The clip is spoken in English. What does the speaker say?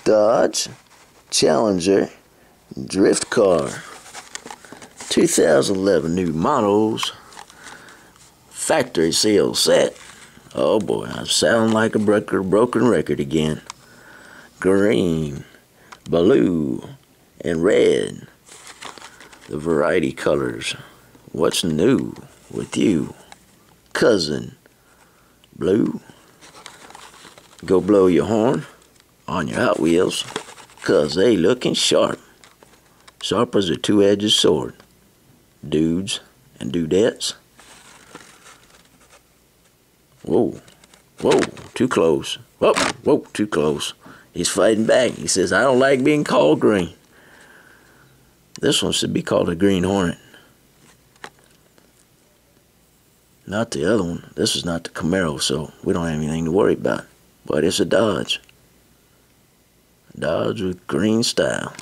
Dodge Challenger Drift Car, 2011 new models, factory seal set. Oh boy, I sound like a broken record again. Green, blue, and red, the variety colors. What's new with you, cousin Blue? Go blow your horn on your Hot Wheels, 'cause they looking sharp. Sharp as a two-edged sword. Dudes and dudettes. Whoa, whoa, too close. Whoa, whoa, too close. He's fighting back. He says, I don't like being called green. This one should be called a Green Hornet. Not the other one. This is not the Camaro, so we don't have anything to worry about. But it's a Dodge. Dodge with green style.